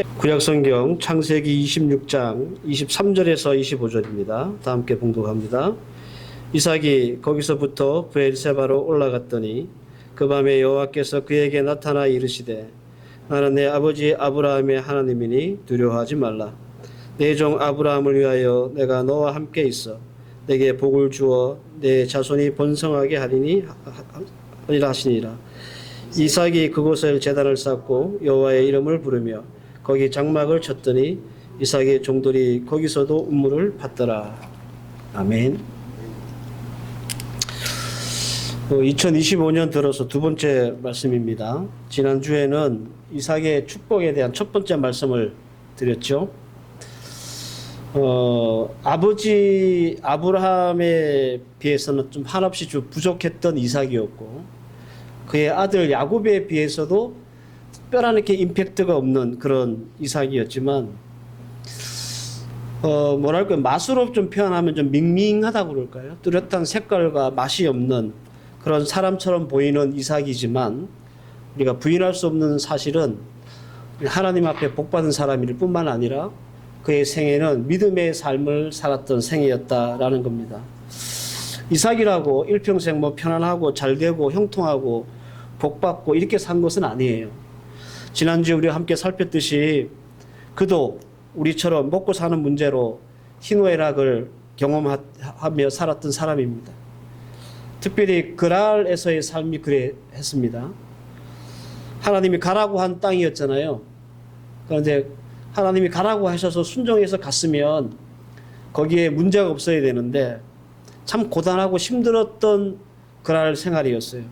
구약성경 창세기 26장 23절에서 25절입니다. 다 함께 봉독합니다. 이삭이 거기서부터 브엘세바로 올라갔더니 그 밤에 여호와께서 그에게 나타나 이르시되 나는 내 아버지 아브라함의 하나님이니 두려워하지 말라. 내 종 아브라함을 위하여 내가 너와 함께 있어 내게 복을 주어 내 자손이 번성하게 하리라 하시니라. 이삭이 그곳을 제단을 쌓고 여호와의 이름을 부르며 거기 장막을 쳤더니 이삭의 종들이 거기서도 운물을 받더라. 아멘. 2025년 들어서 두 번째 말씀입니다. 지난주에는 이삭의 축복에 대한 첫 번째 말씀을 드렸죠. 아버지 아브라함에 비해서는 좀 한없이 좀 부족했던 이삭이었고, 그의 아들 야곱에 비해서도 특별한 이렇게 임팩트가 없는 그런 이삭이었지만, 뭐랄까, 맛으로 좀 표현하면 좀 밍밍하다고 그럴까요? 뚜렷한 색깔과 맛이 없는 그런 사람처럼 보이는 이삭이지만, 우리가 부인할 수 없는 사실은 하나님 앞에 복받은 사람일 뿐만 아니라 그의 생애는 믿음의 삶을 살았던 생애였다라는 겁니다. 이삭이라고 일평생 뭐 편안하고 잘되고 형통하고 복받고 이렇게 산 것은 아니에요. 지난주에 우리가 함께 살폈듯이 그도 우리처럼 먹고 사는 문제로 희노애락을 경험하며 살았던 사람입니다. 특별히 그랄에서의 삶이 그랬습니다. 하나님이 가라고 한 땅이었잖아요. 그런데 하나님이 가라고 하셔서 순종해서 갔으면 거기에 문제가 없어야 되는데 참 고단하고 힘들었던 그랄 생활이었어요.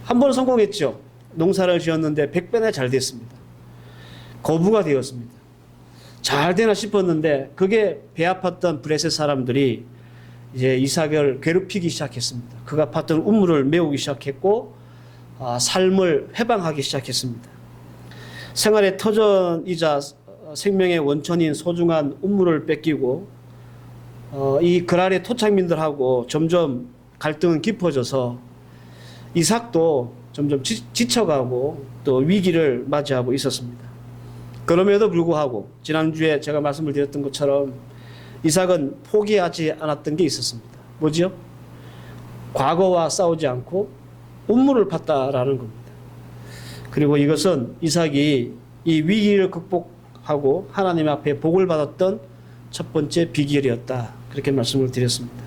한 번 성공했죠. 농사를 지었는데 100배나 잘 됐습니다. 거부가 되었습니다. 잘 되나 싶었는데 그게 배 아팠던 브레셋 사람들이 이제 이삭을 괴롭히기 시작했습니다. 그가 팠던 우물을 메우기 시작했고 삶을 해방하기 시작했습니다. 생활의 터전이자 생명의 원천인 소중한 우물을 뺏기고 이 그랄의 토착민들하고 점점 갈등은 깊어져서 이삭도 점점 지쳐가고 또 위기를 맞이하고 있었습니다. 그럼에도 불구하고 지난주에 제가 말씀을 드렸던 것처럼 이삭은 포기하지 않았던 게 있었습니다. 뭐지요? 과거와 싸우지 않고 운물을 팠다라는 겁니다. 그리고 이것은 이삭이 이 위기를 극복하고 하나님 앞에 복을 받았던 첫 번째 비결이었다. 그렇게 말씀을 드렸습니다.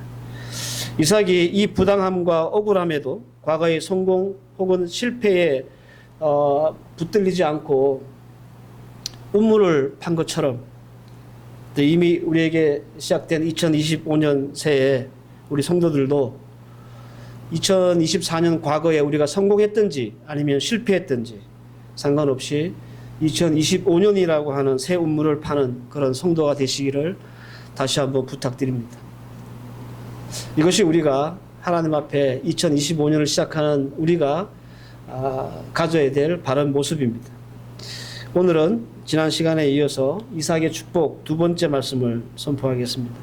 이삭이 이 부당함과 억울함에도 과거의 성공 혹은 실패에 붙들리지 않고 운물을 판 것처럼 이미 우리에게 시작된 2025년 새해 우리 성도들도 2024년 과거에 우리가 성공했든지 아니면 실패했든지 상관없이 2025년이라고 하는 새 운물을 파는 그런 성도가 되시기를 다시 한번 부탁드립니다. 이것이 우리가 하나님 앞에 2025년을 시작하는 우리가 가져야 될 바른 모습입니다. 오늘은 지난 시간에 이어서 이삭의 축복 두 번째 말씀을 선포하겠습니다.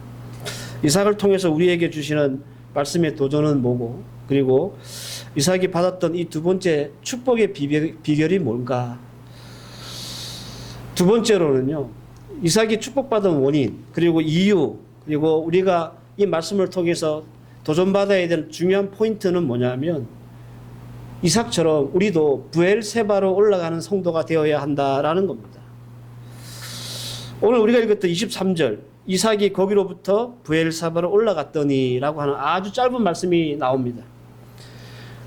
이삭을 통해서 우리에게 주시는 말씀의 도전은 뭐고, 그리고 이삭이 받았던 이 두 번째 축복의 비결이 뭔가. 두 번째로는요, 이삭이 축복받은 원인, 그리고 이유, 그리고 우리가 이 말씀을 통해서 도전받아야 되는 중요한 포인트는 뭐냐면, 이삭처럼 우리도 브엘세바로 올라가는 성도가 되어야 한다라는 겁니다. 오늘 우리가 읽었던 23절, 이삭이 거기로부터 브엘세바로 올라갔더니 라고 하는 아주 짧은 말씀이 나옵니다.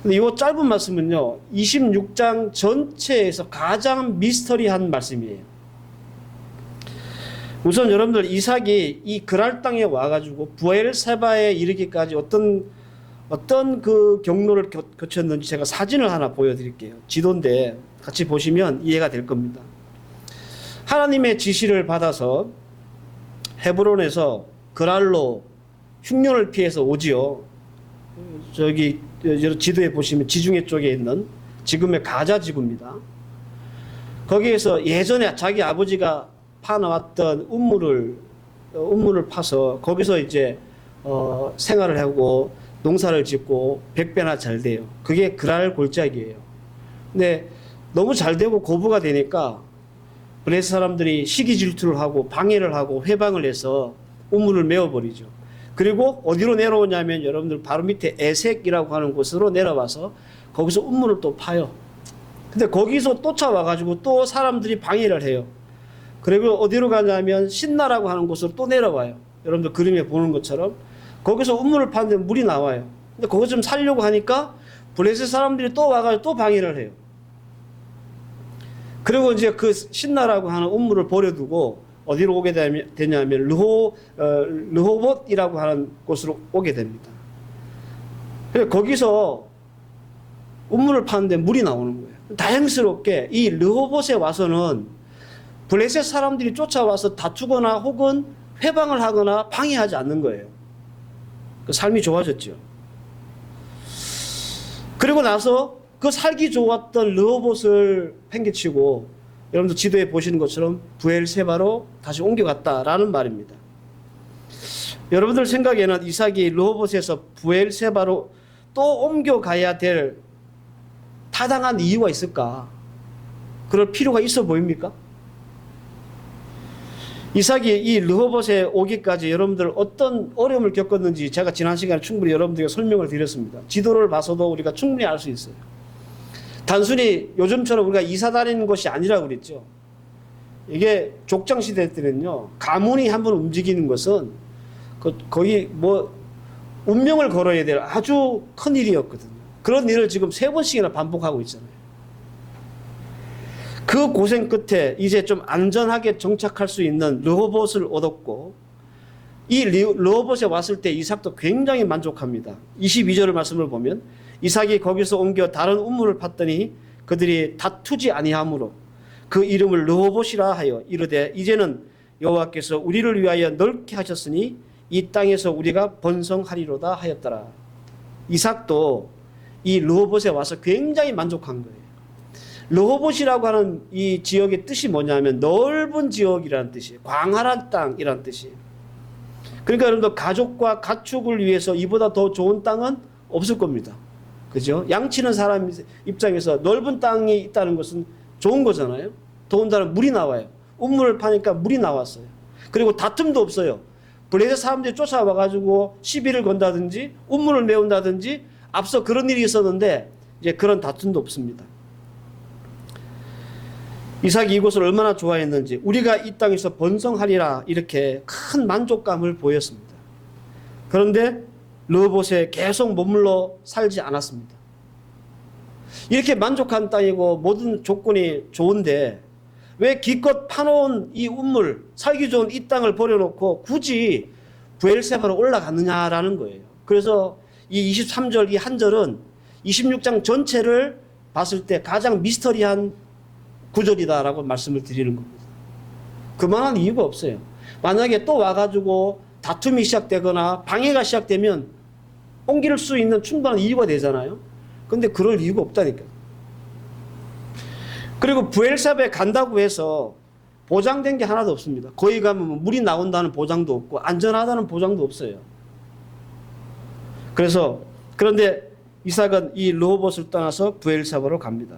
근데 이 짧은 말씀은요, 26장 전체에서 가장 미스터리한 말씀이에요. 우선 여러분들, 이삭이 이 그랄 땅에 와가지고 브엘세바에 이르기까지 어떤 그 경로를 거쳤는지 제가 사진을 하나 보여드릴게요. 지도인데 같이 보시면 이해가 될 겁니다. 하나님의 지시를 받아서 헤브론에서 그랄로 흉년을 피해서 오지요. 저기 지도에 보시면 지중해 쪽에 있는 지금의 가자 지구입니다. 거기에서 예전에 자기 아버지가 파나왔던 운물을 파서 거기서 이제 생활을 하고 농사를 짓고 100배나 잘 돼요. 그게 그랄 골짜기예요. 근데 너무 잘 되고 고부가 되니까 블레셋 사람들이 시기 질투를 하고 방해를 하고 회방을 해서 우물을 메워버리죠. 그리고 어디로 내려오냐면 여러분들 바로 밑에 에색이라고 하는 곳으로 내려와서 거기서 우물을 또 파요. 근데 거기서 쫓아와가지고 또 사람들이 방해를 해요. 그리고 어디로 가냐면 신나라고 하는 곳으로 또 내려와요. 여러분들 그림에 보는 것처럼 거기서 우물을 파는데 물이 나와요. 근데 거기 좀 살려고 하니까 블레셋 사람들이 또 와가지고 또 방해를 해요. 그리고 이제 그 신나라고 하는 우물을 버려두고 어디로 오게 되냐면 르호봇이라고 하는 곳으로 오게 됩니다. 그래서 거기서 우물을 파는데 물이 나오는 거예요. 다행스럽게 이 르호봇에 와서는 블레셋 사람들이 쫓아와서 다투거나 혹은 회방을 하거나 방해하지 않는 거예요. 그 삶이 좋아졌죠. 그리고 나서 그 살기 좋았던 르호봇을 팽개치고 여러분들 지도에 보시는 것처럼 브엘세바로 다시 옮겨갔다라는 말입니다. 여러분들 생각에는 이삭이 르호봇에서 브엘세바로 또 옮겨가야 될 타당한 이유가 있을까? 그럴 필요가 있어 보입니까? 이삭이 이 르호봇에 오기까지 여러분들 어떤 어려움을 겪었는지 제가 지난 시간에 충분히 여러분들에게 설명을 드렸습니다. 지도를 봐서도 우리가 충분히 알 수 있어요. 단순히 요즘처럼 우리가 이사 다니는 것이 아니라고 그랬죠. 이게 족장시대 때는요, 가문이 한번 움직이는 것은 거의 뭐 운명을 걸어야 될 아주 큰 일이었거든요. 그런 일을 지금 3번씩이나 반복하고 있잖아요. 그 고생 끝에 이제 좀 안전하게 정착할 수 있는 르호봇을 얻었고, 이 르호봇에 왔을 때 이삭도 굉장히 만족합니다. 22절 말씀을 보면 이삭이 거기서 옮겨 다른 우물을 팠더니 그들이 다투지 아니하므로 그 이름을 르호봇이라 하여 이르되 이제는 여호와께서 우리를 위하여 넓게 하셨으니 이 땅에서 우리가 번성하리로다 하였더라. 이삭도 이 르호봇에 와서 굉장히 만족한 거예요. 르호봇이라고 하는 이 지역의 뜻이 뭐냐면 넓은 지역이라는 뜻이에요. 광활한 땅이라는 뜻이에요. 그러니까 여러분들 가족과 가축을 위해서 이보다 더 좋은 땅은 없을 겁니다. 그죠? 양치는 사람 입장에서 넓은 땅이 있다는 것은 좋은 거잖아요. 더군다나 물이 나와요. 우물을 파니까 물이 나왔어요. 그리고 다툼도 없어요. 블레셋 사람들이 쫓아와가지고 시비를 건다든지 우물을 메운다든지 앞서 그런 일이 있었는데 이제 그런 다툼도 없습니다. 이삭이 이곳을 얼마나 좋아했는지 우리가 이 땅에서 번성하리라 이렇게 큰 만족감을 보였습니다. 그런데 르호봇에 계속 머물러 살지 않았습니다. 이렇게 만족한 땅이고 모든 조건이 좋은데 왜 기껏 파놓은 이 우물, 살기 좋은 이 땅을 버려놓고 굳이 브엘세바로 올라갔느냐라는 거예요. 그래서 이 23절 이 한 절은 26장 전체를 봤을 때 가장 미스터리한 구절이다라고 말씀을 드리는 겁니다. 그만한 이유가 없어요. 만약에 또 와가지고 다툼이 시작되거나 방해가 시작되면 옮길 수 있는 충분한 이유가 되잖아요. 근데 그럴 이유가 없다니까요. 그리고 브엘세바에 간다고 해서 보장된 게 하나도 없습니다. 거기 가면 물이 나온다는 보장도 없고 안전하다는 보장도 없어요. 그런데 이삭은 이 르호봇을 떠나서 브엘세바로 갑니다.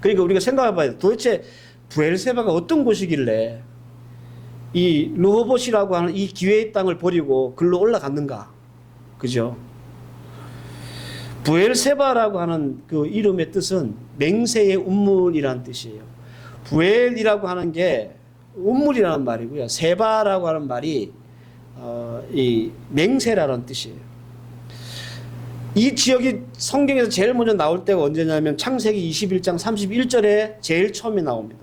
그러니까 우리가 생각해 봐야 돼. 도대체 브엘세바가 어떤 곳이길래 이 르호봇이라고 하는 이 기회의 땅을 버리고 글로 올라갔는가? 그죠? 브엘세바라고 하는 그 이름의 뜻은 맹세의 운물이라는 뜻이에요. 브엘이라고 하는 게 운물이라는 말이고요. 세바라고 하는 말이 이 맹세라는 뜻이에요. 이 지역이 성경에서 제일 먼저 나올 때가 언제냐면 창세기 21장 31절에 제일 처음에 나옵니다.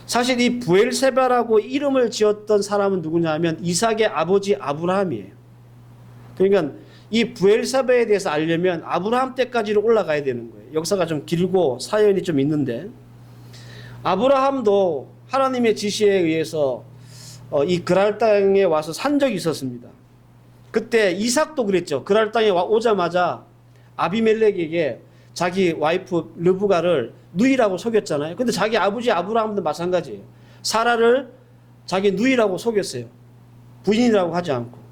사실 이 브엘세바라고 이름을 지었던 사람은 누구냐면 이삭의 아버지 아브라함이에요. 그러니까 이 브엘세바에 대해서 알려면 아브라함 때까지로 올라가야 되는 거예요. 역사가 좀 길고 사연이 좀 있는데 아브라함도 하나님의 지시에 의해서 이 그랄 땅에 와서 산 적이 있었습니다. 그때 이삭도 그랬죠. 그랄 땅에 오자마자 아비멜렉에게 자기 와이프 르브가를 누이라고 속였잖아요. 근데 자기 아버지 아브라함도 마찬가지예요. 사라를 자기 누이라고 속였어요. 부인이라고 하지 않고.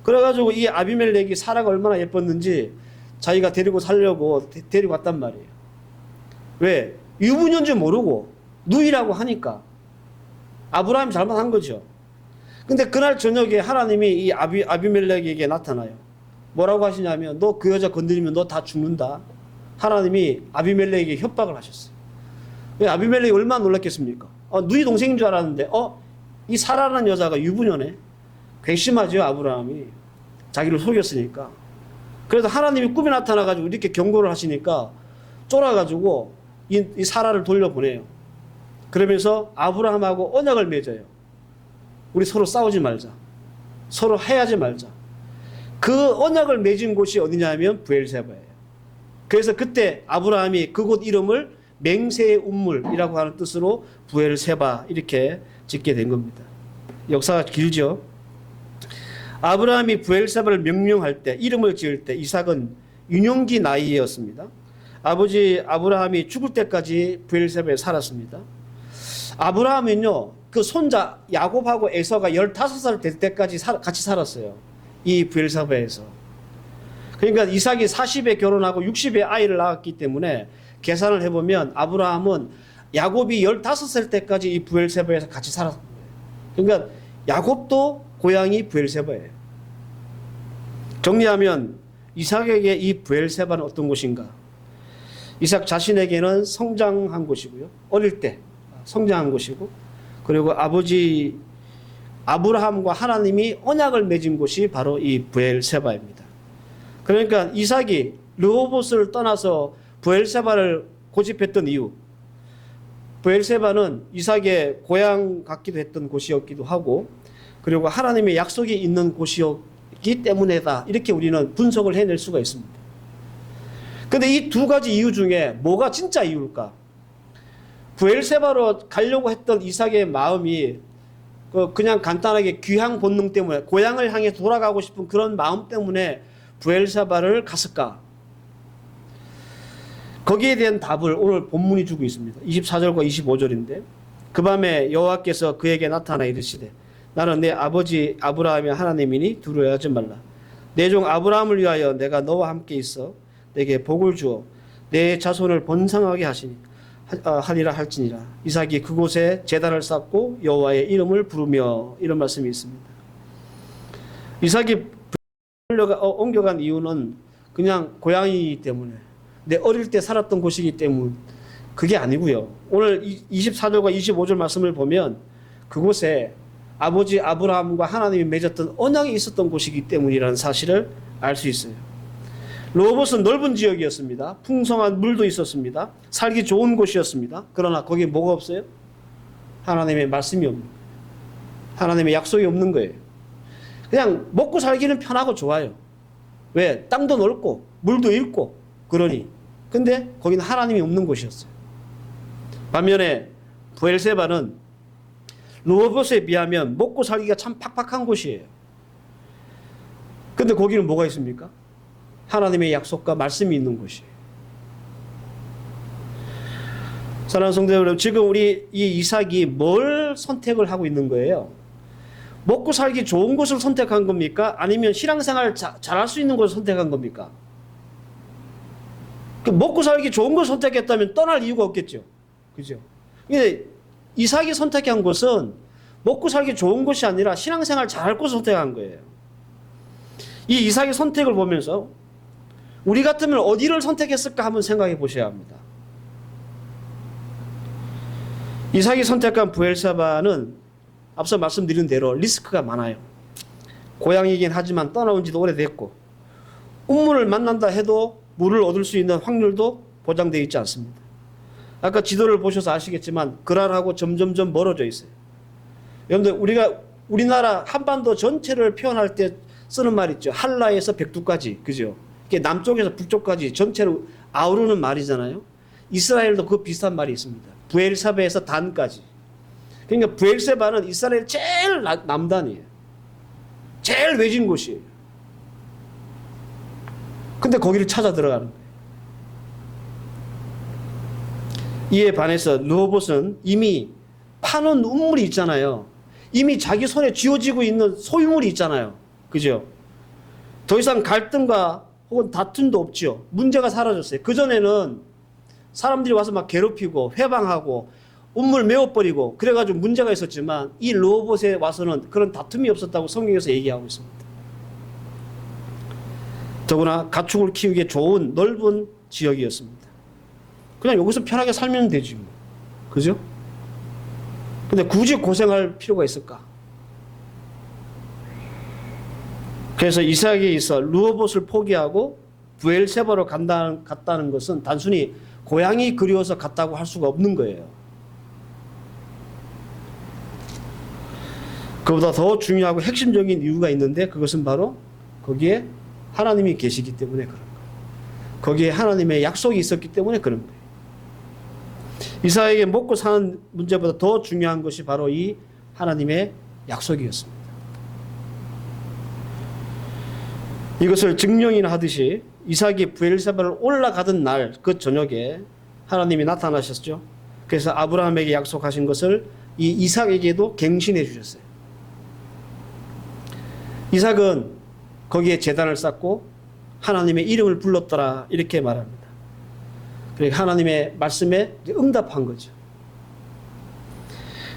그래가지고 이 아비멜렉이 사라가 얼마나 예뻤는지 자기가 데리고 살려고 데리고 왔단 말이에요. 왜? 유부녀인 줄 모르고 누이라고 하니까 아브라함이 잘못한 거죠. 근데 그날 저녁에 하나님이 이 아비멜렉에게 나타나요. 뭐라고 하시냐면 너 그 여자 건드리면 너 다 죽는다. 하나님이 아비멜렉에게 협박을 하셨어요. 아비멜렉이 얼마나 놀랐겠습니까? 누이 동생인 줄 알았는데 이 사라라는 여자가 유부녀네. 괘씸하죠, 아브라함이. 자기를 속였으니까. 그래서 하나님이 꿈에 나타나가지고 이렇게 경고를 하시니까 쫄아가지고 이 사라를 돌려보내요. 그러면서 아브라함하고 언약을 맺어요. 우리 서로 싸우지 말자. 서로 해하지 말자. 그 언약을 맺은 곳이 어디냐면 브엘세바예요. 그래서 그때 아브라함이 그곳 이름을 맹세의 운물이라고 하는 뜻으로 브엘세바 이렇게 짓게 된 겁니다. 역사가 길죠. 아브라함이 브엘세바를 명령할 때, 이름을 지을 때 이삭은 유년기 나이였습니다. 아버지 아브라함이 죽을 때까지 브엘세바에 살았습니다. 아브라함은요, 그 손자 야곱하고 에서가 15살 될 때까지 같이 살았어요. 이 브엘세바에서. 그러니까 이삭이 40에 결혼하고 60에 아이를 낳았기 때문에 계산을 해보면 아브라함은 야곱이 15살 때까지 이 브엘세바에서 같이 살았어요. 그러니까 야곱도 고향이 브엘세바예요. 정리하면 이삭에게 이 브엘세바는 어떤 곳인가? 이삭 자신에게는 성장한 곳이고요. 어릴 때 성장한 곳이고, 그리고 아버지 아브라함과 하나님이 언약을 맺은 곳이 바로 이 브엘세바입니다. 그러니까 이삭이 르호봇을 떠나서 브엘세바를 고집했던 이유, 브엘세바는 이삭의 고향 같기도 했던 곳이었기도 하고, 그리고 하나님의 약속이 있는 곳이었기 때문이다. 이렇게 우리는 분석을 해낼 수가 있습니다. 근데 이 두 가지 이유 중에 뭐가 진짜 이유일까? 브엘세바로 가려고 했던 이삭의 마음이 그냥 간단하게 귀향 본능 때문에, 고향을 향해 돌아가고 싶은 그런 마음 때문에 브엘세바를 갔을까? 거기에 대한 답을 오늘 본문이 주고 있습니다. 24절과 25절인데, 그 밤에 여호와께서 그에게 나타나 이르시되 나는 내 아버지 아브라함의 하나님이니 두려워하지 말라. 내 종 아브라함을 위하여 내가 너와 함께 있어 내게 복을 주어 내 자손을 번성하게 하리라 할지니라. 이삭이 그곳에 제단을 쌓고 여호와의 이름을 부르며, 이런 말씀이 있습니다. 이삭이 옮겨간 이유는 그냥 고향이기 때문에, 내 어릴 때 살았던 곳이기 때문에 그게 아니고요. 오늘 24절과 25절 말씀을 보면 그곳에 아버지 아브라함과 하나님이 맺었던 언약이 있었던 곳이기 때문이라는 사실을 알 수 있어요. 르호봇은 넓은 지역이었습니다. 풍성한 물도 있었습니다. 살기 좋은 곳이었습니다. 그러나 거기에 뭐가 없어요? 하나님의 말씀이 없는 거예요. 하나님의 약속이 없는 거예요. 그냥 먹고 살기는 편하고 좋아요. 왜? 땅도 넓고 물도 있고 그러니. 근데 거기는 하나님이 없는 곳이었어요. 반면에 브엘세바는 르호봇에 비하면 먹고 살기가 참 팍팍한 곳이에요. 근데 거기는 뭐가 있습니까? 하나님의 약속과 말씀이 있는 곳이에요. 사랑하는 성도 여러분, 지금 우리 이 이삭이 뭘 선택을 하고 있는 거예요? 먹고 살기 좋은 곳을 선택한 겁니까? 아니면 신앙생활 잘할 수 있는 곳을 선택한 겁니까? 먹고 살기 좋은 곳을 선택했다면 떠날 이유가 없겠죠. 그죠? 근데 이삭이 선택한 곳은 먹고 살기 좋은 곳이 아니라 신앙생활 잘할 곳을 선택한 거예요. 이 이삭의 선택을 보면서 우리 같으면 어디를 선택했을까 한번 생각해 보셔야 합니다. 이삭이 선택한 브엘세바는 앞서 말씀드린 대로 리스크가 많아요. 고향이긴 하지만 떠나온 지도 오래됐고, 운문을 만난다 해도 물을 얻을 수 있는 확률도 보장되어 있지 않습니다. 아까 지도를 보셔서 아시겠지만 그랄하고 점점점 멀어져 있어요. 여러분들, 우리나라 한반도 전체를 표현할 때 쓰는 말 있죠. 한라에서 백두까지, 그죠? 이게 남쪽에서 북쪽까지 전체로 아우르는 말이잖아요. 이스라엘도 그 비슷한 말이 있습니다. 브엘세바에서 단까지. 그러니까 브엘세바는 이스라엘 제일 남단이에요. 제일 외진 곳이에요. 근데 거기를 찾아 들어가는 거예요. 이에 반해서 르호봇은 이미 파는 운물이 있잖아요. 이미 자기 손에 쥐어지고 있는 소유물이 있잖아요. 그죠? 더 이상 갈등과 혹은 다툼도 없죠. 문제가 사라졌어요. 그전에는 사람들이 와서 막 괴롭히고 회방하고 운물 메워버리고 그래가지고 문제가 있었지만 이 르호봇에 와서는 그런 다툼이 없었다고 성경에서 얘기하고 있습니다. 더구나 가축을 키우기에 좋은 넓은 지역이었습니다. 그냥 여기서 편하게 살면 되지 뭐. 그죠? 근데 굳이 고생할 필요가 있을까? 그래서 이삭에 있어 르호봇을 포기하고 브엘세바로 갔다는 것은 단순히 고향이 그리워서 갔다고 할 수가 없는 거예요. 그보다 더 중요하고 핵심적인 이유가 있는데 그것은 바로 거기에 하나님이 계시기 때문에 그런 거예요. 거기에 하나님의 약속이 있었기 때문에 그런 거예요. 이삭에게 먹고 사는 문제보다 더 중요한 것이 바로 이 하나님의 약속이었습니다. 이것을 증명이나 하듯이 이삭이 브엘세바를 올라가던 날 그 저녁에 하나님이 나타나셨죠. 그래서 아브라함에게 약속하신 것을 이 이삭에게도 갱신해 주셨어요. 이삭은 거기에 제단을 쌓고 하나님의 이름을 불렀더라 이렇게 말합니다. 그러니까 하나님의 말씀에 응답한 거죠.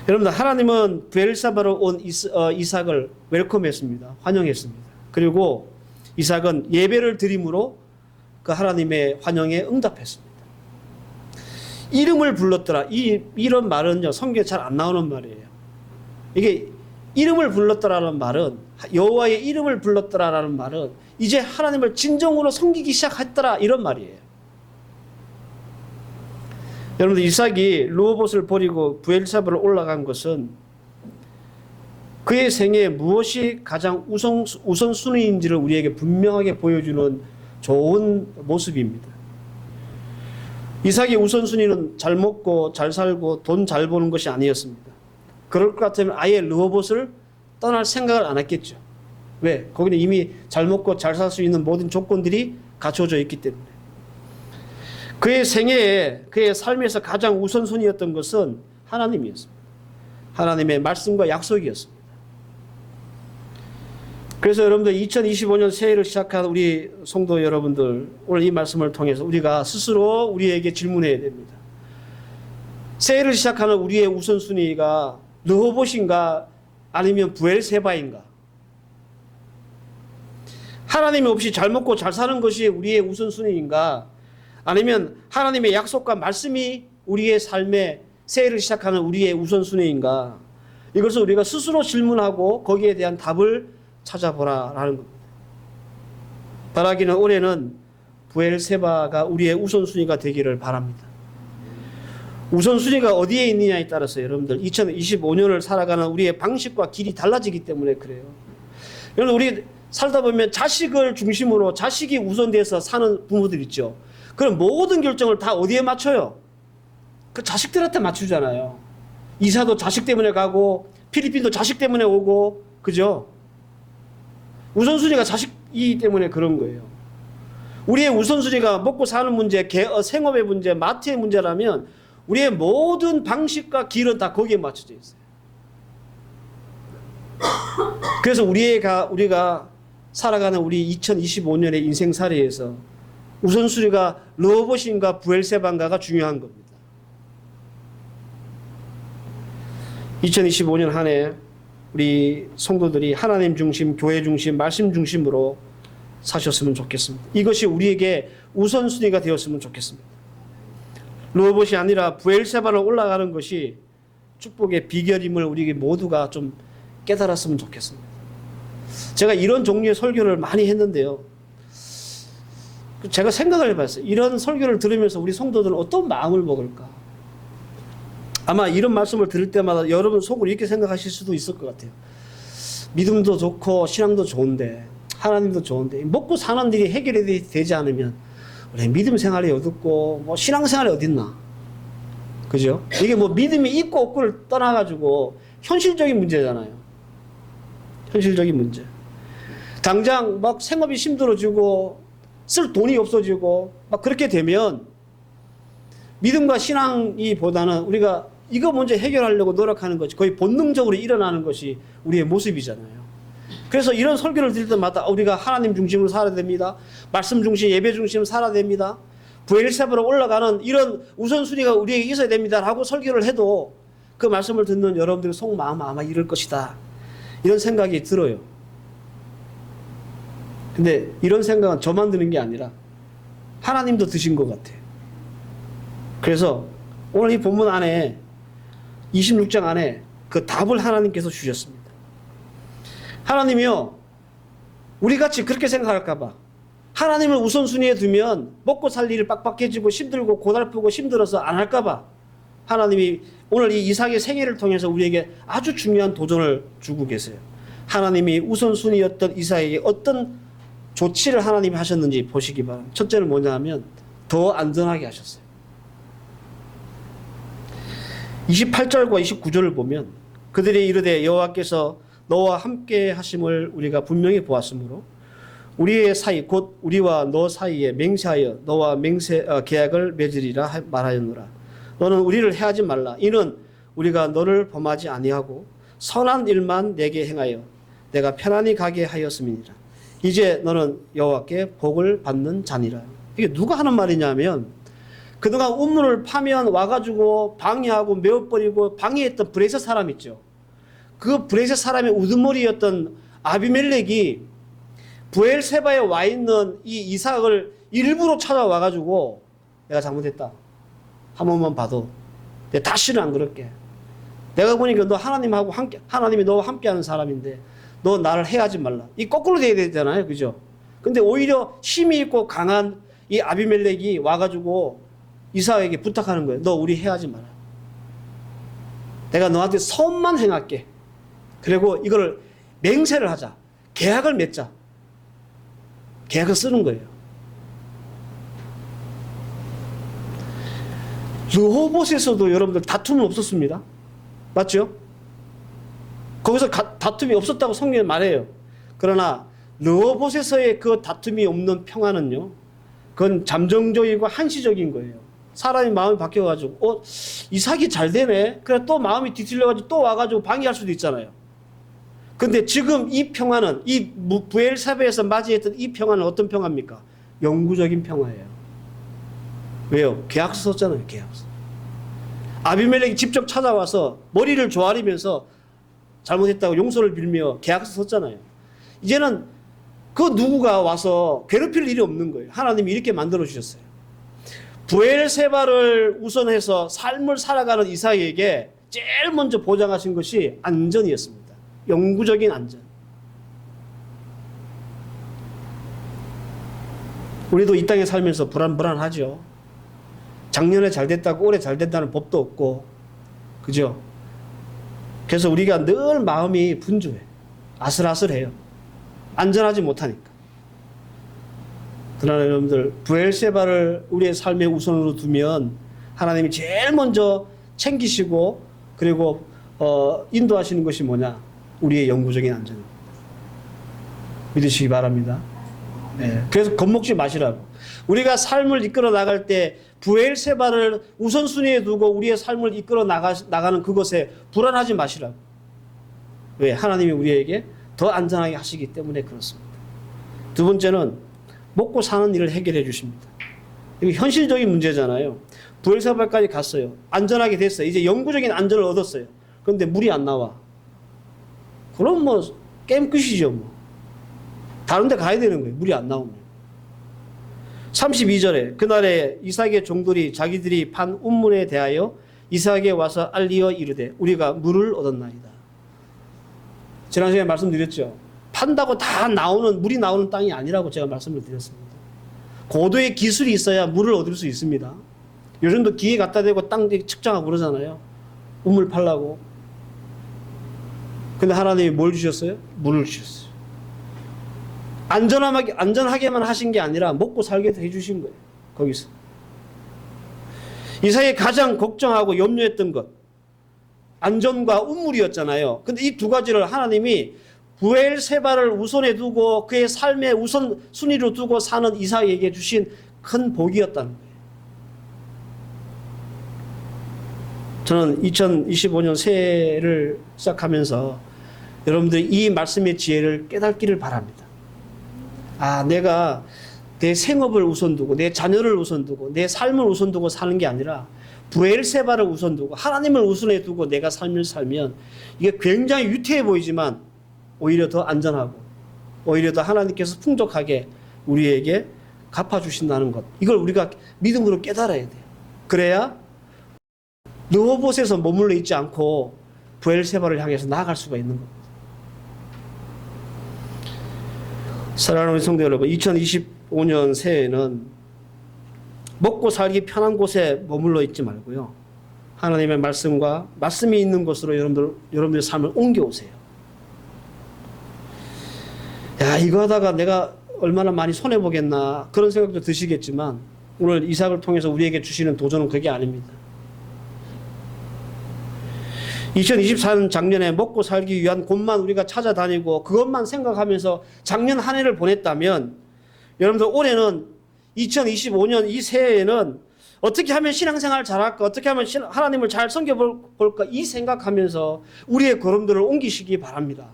여러분들 하나님은 브엘세바로 온 이삭을 웰컴했습니다. 환영했습니다. 그리고 이삭은 예배를 드림으로 그 하나님의 환영에 응답했습니다. 이름을 불렀더라. 이런 말은요, 성경에 잘 안 나오는 말이에요. 이게 이름을 불렀더라는 말은, 여호와의 이름을 불렀더라라는 말은 이제 하나님을 진정으로 섬기기 시작했더라 이런 말이에요. 여러분들 이삭이 르호봇을 버리고 브엘세바를 올라간 것은 그의 생애에 무엇이 가장 우선순위인지를 우리에게 분명하게 보여주는 좋은 모습입니다. 이삭의 우선순위는 잘 먹고 잘 살고 돈 잘 버는 것이 아니었습니다. 그럴 것 같으면 아예 르호봇을 떠날 생각을 안 했겠죠. 왜? 거기는 이미 잘 먹고 잘 살 수 있는 모든 조건들이 갖춰져 있기 때문에. 그의 생애에 그의 삶에서 가장 우선순위였던 것은 하나님이었습니다. 하나님의 말씀과 약속이었습니다. 그래서 여러분들 2025년 새해를 시작한 우리 성도 여러분들 오늘 이 말씀을 통해서 우리가 스스로 우리에게 질문해야 됩니다. 새해를 시작하는 우리의 우선순위가 르호봇인가 아니면 브엘세바인가? 하나님이 없이 잘 먹고 잘 사는 것이 우리의 우선순위인가? 아니면 하나님의 약속과 말씀이 우리의 삶의 새해를 시작하는 우리의 우선순위인가? 이것을 우리가 스스로 질문하고 거기에 대한 답을 찾아보라라는 겁니다. 바라기는 올해는 브엘세바가 우리의 우선순위가 되기를 바랍니다. 우선순위가 어디에 있느냐에 따라서 여러분들 2025년을 살아가는 우리의 방식과 길이 달라지기 때문에 그래요. 여러분 우리 살다 보면 자식을 중심으로 자식이 우선돼서 사는 부모들 있죠. 그럼 모든 결정을 다 어디에 맞춰요? 그 자식들한테 맞추잖아요. 이사도 자식 때문에 가고 필리핀도 자식 때문에 오고 그죠? 우선순위가 자식이기 때문에 그런 거예요. 우리의 우선순위가 먹고 사는 문제, 생업의 문제, 마트의 문제라면 우리의 모든 방식과 길은 다 거기에 맞춰져 있어요. 그래서 우리가 살아가는 우리 2025년의 인생살이에서 우선순위가 르호봇인가 브엘세바인가가 중요한 겁니다. 2025년 한 해 우리 성도들이 하나님 중심, 교회 중심, 말씀 중심으로 사셨으면 좋겠습니다. 이것이 우리에게 우선순위가 되었으면 좋겠습니다. 르호봇이 아니라 브엘세바로 올라가는 것이 축복의 비결임을 우리 모두가 좀 깨달았으면 좋겠습니다. 제가 이런 종류의 설교를 많이 했는데요. 제가 생각을 해봤어요. 이런 설교를 들으면서 우리 성도들은 어떤 마음을 먹을까? 아마 이런 말씀을 들을 때마다 여러분 속으로 이렇게 생각하실 수도 있을 것 같아요. 믿음도 좋고 신앙도 좋은데 하나님도 좋은데 먹고 사는 일이 해결이 되지 않으면 우리 믿음 생활이 어둡고 뭐 신앙 생활이 어딨나? 그죠? 이게 뭐 믿음이 있고 없고를 떠나가지고 현실적인 문제잖아요. 현실적인 문제. 당장 막 생업이 힘들어지고 쓸 돈이 없어지고 막 그렇게 되면 믿음과 신앙이 보다는 우리가 이거 먼저 해결하려고 노력하는 것이 거의 본능적으로 일어나는 것이 우리의 모습이잖아요. 그래서 이런 설교를 들을 때마다 우리가 하나님 중심으로 살아야 됩니다. 말씀 중심, 예배 중심으로 살아야 됩니다. 브엘세바로 올라가는 이런 우선순위가 우리에게 있어야 됩니다라고 설교를 해도 그 말씀을 듣는 여러분들의 속마음 아마 이럴 것이다. 이런 생각이 들어요. 근데 이런 생각은 저만 드는 게 아니라 하나님도 드신 것 같아요. 그래서 오늘 이 본문 안에 26장 안에 그 답을 하나님께서 주셨습니다. 하나님이요, 우리같이 그렇게 생각할까봐 하나님을 우선순위에 두면 먹고 살 일이 빡빡해지고 힘들고 고달프고 힘들어서 안 할까봐 하나님이 오늘 이 이삭의 생애를 통해서 우리에게 아주 중요한 도전을 주고 계세요. 하나님이 우선순위였던 이삭에게 어떤 조치를 하나님이 하셨는지 보시기 바랍니다. 첫째는 뭐냐 하면 더 안전하게 하셨어요. 28절과 29절을 보면 그들이 이르되 여호와께서 너와 함께 하심을 우리가 분명히 보았으므로 우리의 사이 곧 우리와 너 사이에 맹세하여 너와 계약을 맺으리라 말하였노라. 너는 우리를 해하지 말라. 이는 우리가 너를 범하지 아니하고 선한 일만 내게 행하여 내가 편안히 가게 하였음이니라. 이제 너는 여호와께 복을 받는 자니라. 이게 누가 하는 말이냐면 그동안 우물을 파면 와가지고 방해하고 메워버리고 방해했던 브레셋 사람 있죠. 그 브레셋 사람의 우두머리였던 아비멜렉이 브엘세바에 와 있는 이 이삭을 일부러 찾아와가지고 내가 잘못했다. 한 번만 봐도 내가 다시는 안 그럴게. 내가 보니까 너 하나님하고 함께, 하나님이 너와 함께하는 사람인데 너 나를 해하지 말라. 이 거꾸로 돼야 되잖아요, 그죠? 근데 오히려 힘이 있고 강한 이 아비멜렉이 와가지고 이삭에게 부탁하는 거예요. 너 우리 해하지 마라. 내가 너한테 선만 행할게. 그리고 이걸 맹세를 하자. 계약을 맺자. 계약을 쓰는 거예요. 르호봇에서도 여러분들 다툼은 없었습니다. 맞죠? 거기서 다툼이 없었다고 성경에 말해요. 그러나 르호봇에서의 그 다툼이 없는 평화는요, 그건 잠정적이고 한시적인 거예요. 사람이 마음이 바뀌어가지고 이삭이 잘 되네. 그래 또 마음이 뒤틀려가지고 또 와가지고 방해할 수도 있잖아요. 근데 지금 이 평화는 이 브엘세바에서 맞이했던 이 평화는 어떤 평화입니까? 영구적인 평화예요. 왜요? 계약서 썼잖아요. 계약서. 아비멜렉이 직접 찾아와서 머리를 조아리면서 잘못했다고 용서를 빌며 계약서 썼잖아요. 이제는 그 누구가 와서 괴롭힐 일이 없는 거예요. 하나님이 이렇게 만들어 주셨어요. 브엘세바를 우선해서 삶을 살아가는 이삭에게 제일 먼저 보장하신 것이 안전이었습니다. 영구적인 안전. 우리도 이 땅에 살면서 불안하죠. 작년에 잘 됐다고 올해 잘 된다는 법도 없고, 그죠? 그래서 우리가 늘 마음이 분주해. 아슬아슬해요. 안전하지 못하니까. 그러나 여러분들, 브엘세바를 우리의 삶의 우선으로 두면 하나님이 제일 먼저 챙기시고 그리고 인도하시는 것이 뭐냐? 우리의 영구적인 안전입니다. 믿으시기 바랍니다. 네. 그래서 겁먹지 마시라고. 우리가 삶을 이끌어 나갈 때 브엘세바를 우선순위에 두고 우리의 삶을 이끌어 나가는 그것에 불안하지 마시라고. 왜? 하나님이 우리에게 더 안전하게 하시기 때문에 그렇습니다. 두 번째는 먹고 사는 일을 해결해 주십니다. 이거 현실적인 문제잖아요. 브엘세바까지 갔어요. 안전하게 됐어요. 이제 영구적인 안전을 얻었어요. 그런데 물이 안 나와. 그럼 뭐 게임 끝이죠. 뭐. 다른 데 가야 되는 거예요. 물이 안 나오면. 32절에 그날에 이삭의 종들이 자기들이 판 운문에 대하여 이삭에게 와서 알리어 이르되 우리가 물을 얻었나이다. 지난 시간에 말씀드렸죠. 판다고 다 나오는 물이 나오는 땅이 아니라고 제가 말씀을 드렸습니다. 고도의 기술이 있어야 물을 얻을 수 있습니다. 요즘도 기계 갖다 대고 땅 측정하고 그러잖아요. 우물 팔라고. 근데 하나님이 뭘 주셨어요? 물을 주셨어요. 안전하게만 하신 게 아니라 먹고 살게 해주신 거예요. 거기서. 이삭이 가장 걱정하고 염려했던 것. 안전과 우물이었잖아요. 근데 이 두 가지를 하나님이 브엘세바를 우선에 두고 그의 삶의 우선 순위로 두고 사는 이삭에게 주신 큰 복이었다는 거예요. 저는 2025년 새해를 시작하면서 여러분들이 이 말씀의 지혜를 깨닫기를 바랍니다. 아, 내가 내 생업을 우선 두고 내 자녀를 우선 두고 내 삶을 우선 두고 사는 게 아니라 부엘세바를 우선 두고 하나님을 우선해 두고 내가 삶을 살면 이게 굉장히 유태해 보이지만 오히려 더 안전하고 오히려 더 하나님께서 풍족하게 우리에게 갚아주신다는 것. 이걸 우리가 믿음으로 깨달아야 돼요. 그래야 르호봇에서 머물러 있지 않고 부엘세바를 향해서 나아갈 수가 있는 겁니다. 사랑하는 우리 성도 여러분, 2025년 새해에는 먹고 살기 편한 곳에 머물러 있지 말고요. 하나님의 말씀과 말씀이 있는 곳으로 여러분들의 삶을 옮겨오세요. 야, 이거 하다가 내가 얼마나 많이 손해보겠나 그런 생각도 드시겠지만 오늘 이삭을 통해서 우리에게 주시는 도전은 그게 아닙니다. 2024년 작년에 먹고 살기 위한 곳만 우리가 찾아다니고 그것만 생각하면서 작년 한 해를 보냈다면 여러분들 올해는 2025년 이 새해에는 어떻게 하면 신앙생활 잘할까, 어떻게 하면 하나님을 잘 섬겨볼까 이 생각하면서 우리의 걸음들을 옮기시기 바랍니다.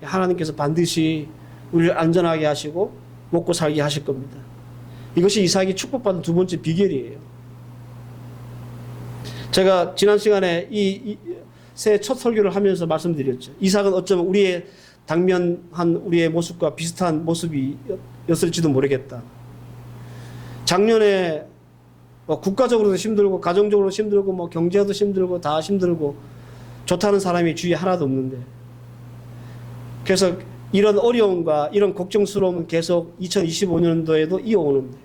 하나님께서 반드시 우리를 안전하게 하시고 먹고 살게 하실 겁니다. 이것이 이삭이 축복받은 두 번째 비결이에요. 제가 지난 시간에 이 새해 첫 설교를 하면서 말씀드렸죠. 이삭은 어쩌면 우리의 당면한 우리의 모습과 비슷한 모습이었을지도 모르겠다. 작년에 국가적으로도 힘들고 가정적으로도 힘들고 경제도 힘들고 다 힘들고 좋다는 사람이 주위에 하나도 없는데 그래서 이런 어려움과 이런 걱정스러움은 계속 2025년도에도 이어오는데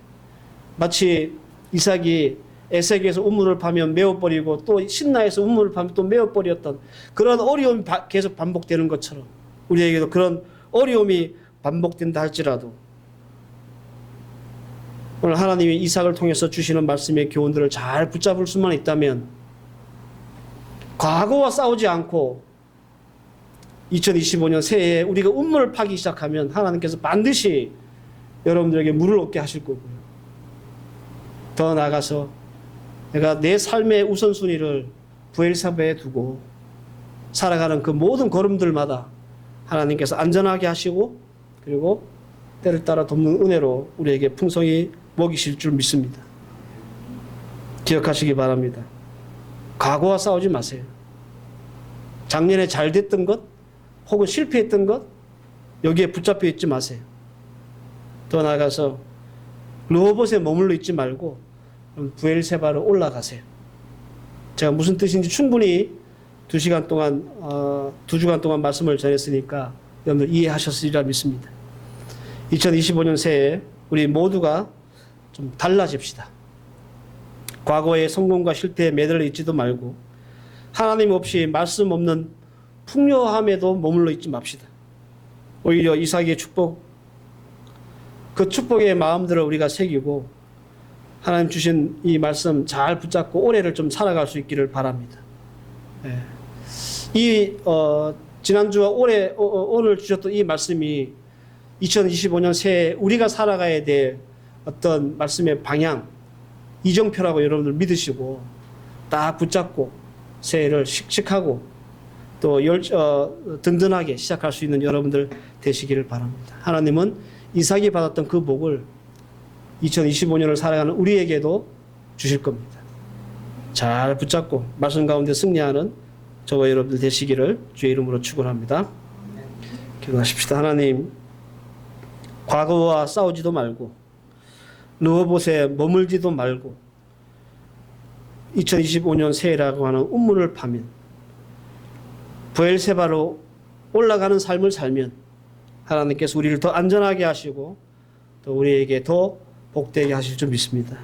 마치 이삭이 에색에서 우물을 파면 메어버리고 또 신나에서 우물을 파면 또 메어버렸던 그런 어려움이 계속 반복되는 것처럼 우리에게도 그런 어려움이 반복된다 할지라도 오늘 하나님이 이삭을 통해서 주시는 말씀의 교훈들을 잘 붙잡을 수만 있다면 과거와 싸우지 않고 2025년 새해에 우리가 우물을 파기 시작하면 하나님께서 반드시 여러분들에게 물을 얻게 하실 거고요. 더 나아가서 내가 내 삶의 우선순위를 부엘세바에 두고 살아가는 그 모든 걸음들마다 하나님께서 안전하게 하시고 그리고 때를 따라 돕는 은혜로 우리에게 풍성히 먹이실 줄 믿습니다. 기억하시기 바랍니다. 과거와 싸우지 마세요. 작년에 잘 됐던 것 혹은 실패했던 것 여기에 붙잡혀 있지 마세요. 더 나아가서 르호봇에 머물러 있지 말고 부엘세바로 올라가세요. 제가 무슨 뜻인지 충분히 2주간 동안 말씀을 전했으니까 여러분들 이해하셨으리라 믿습니다. 2025년 새해 우리 모두가 좀 달라집시다. 과거의 성공과 실패에 매달려 있지도 말고 하나님 없이 말씀 없는 풍요함에도 머물러 있지 맙시다. 오히려 이삭의 축복, 그 축복의 마음들을 우리가 새기고 하나님 주신 이 말씀 잘 붙잡고 올해를 좀 살아갈 수 있기를 바랍니다. 예. 지난주와 오늘 주셨던 이 말씀이 2025년 새해 우리가 살아가야 될 어떤 말씀의 방향, 이정표라고 여러분들 믿으시고 딱 붙잡고 새해를 씩씩하고 또 든든하게 시작할 수 있는 여러분들 되시기를 바랍니다. 하나님은 이삭이 받았던 그 복을 2025년을 살아가는 우리에게도 주실 겁니다. 잘 붙잡고 말씀 가운데 승리하는 저와 여러분들 되시기를 주의 이름으로 축원합니다. 기도하십시다. 하나님, 과거와 싸우지도 말고 르호봇에 머물지도 말고 2025년 새해라고 하는 우물을 파면 부엘세바로 올라가는 삶을 살면 하나님께서 우리를 더 안전하게 하시고 또 우리에게 더 복되게 하실 줄 믿습니다.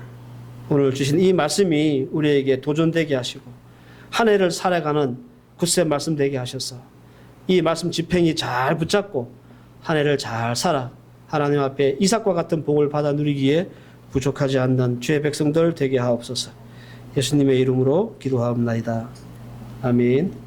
오늘 주신 이 말씀이 우리에게 도전되게 하시고 한 해를 살아가는 굳세 말씀 되게 하셔서 이 말씀 집행이 잘 붙잡고 한 해를 잘 살아 하나님 앞에 이삭과 같은 복을 받아 누리기에 부족하지 않는 주의 백성들 되게 하옵소서. 예수님의 이름으로 기도하옵나이다. 아멘.